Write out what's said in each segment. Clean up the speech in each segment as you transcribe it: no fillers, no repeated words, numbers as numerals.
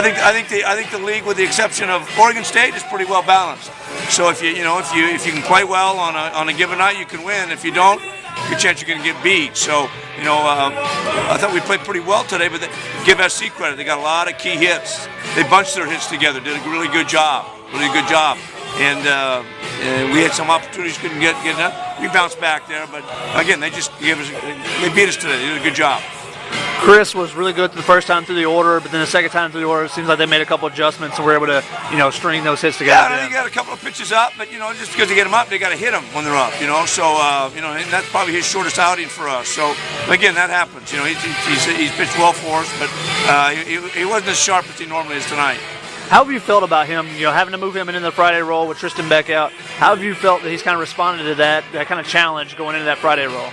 I think the league, with the exception of Oregon State, is pretty well balanced. So if you can play well on a given night, you can win. If you don't, good chance you're going to get beat. So I thought we played pretty well today, but give SC credit. They got a lot of key hits. They bunched their hits together, did a really good job, And we had some opportunities, couldn't get enough. We bounced back there, but again, they beat us today. They did a good job. Kris was really good the first time through the order, but then the second time through the order, it seems like they made a couple adjustments and were able to, string those hits together. Yeah, they got a couple of pitches up, but just because they get them up, they got to hit them when they're up. So and that's probably his shortest outing for us. So again, that happens. He's pitched well for us, but he wasn't as sharp as he normally is tonight. How have you felt about him, having to move him into the Friday role with Tristan Beck out? How have you felt that he's kind of responded to that kind of challenge going into that Friday role?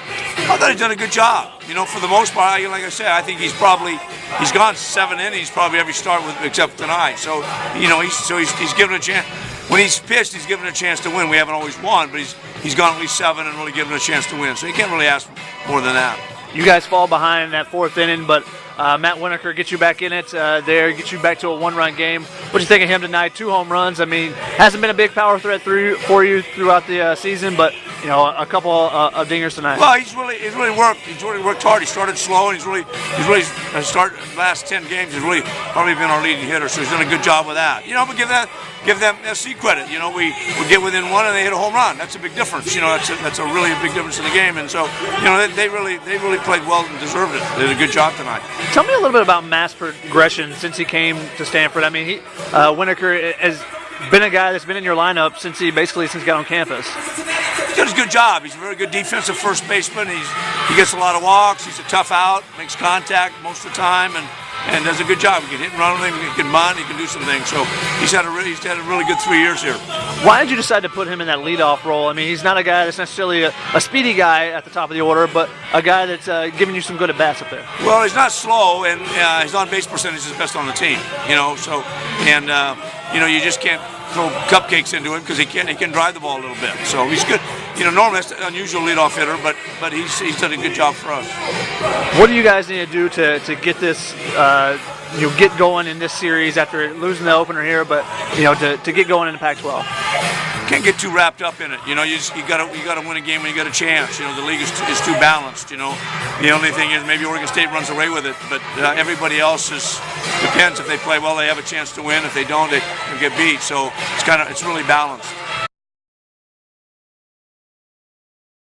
I thought he's done a good job. For the most part, like I said, I think he's gone 7 innings probably every start except tonight. So, he's given a chance. When he's pitched, he's given a chance to win. We haven't always won, but he's gone at least 7 and really given a chance to win. So you can't really ask more than that. You guys fall behind in that 4th inning, but Matt Winaker gets you back in it gets you back to a 1-run game. What do you think of him tonight? 2 home runs. I mean, hasn't been a big power threat for you throughout the season, but a couple of dingers tonight. Well, he's really worked. He's really worked hard. He started slow, and he's really started last 10 games. He's really probably been our leading hitter, so he's done a good job with that. But give them SC credit. We get within 1 and they hit a home run. That's a big difference. That's a really big difference in the game. And so they really played well and deserved it. They did a good job tonight. Tell me a little bit about Matt's progression since he came to Stanford. I mean, Winaker has been a guy that's been in your lineup since he got on campus. He does a good job. He's a very good defensive first baseman. He gets a lot of walks. He's a tough out, makes contact most of the time, and does a good job. He can hit and run with him. He can bunt. He can do some things. So he's had a really good 3 years here. Why did you decide to put him in that leadoff role? I mean, he's not a guy that's necessarily a speedy guy at the top of the order, but a guy that's giving you some good at bats up there. Well, he's not slow, and his on-base percentage is best on the team. You just can't throw cupcakes into him because he can drive the ball a little bit. So he's good. Normally that's an unusual leadoff hitter, but he's done a good job for us. What do you guys need to do to get this get going in this series after losing the opener here, but to get going in the Pac-12? Can't get too wrapped up in it. You gotta win a game when you got a chance. The league is too balanced. The only thing is maybe Oregon State runs away with it, but everybody else depends. If they play well, they have a chance to win. If they don't, they get beat. So it's really balanced.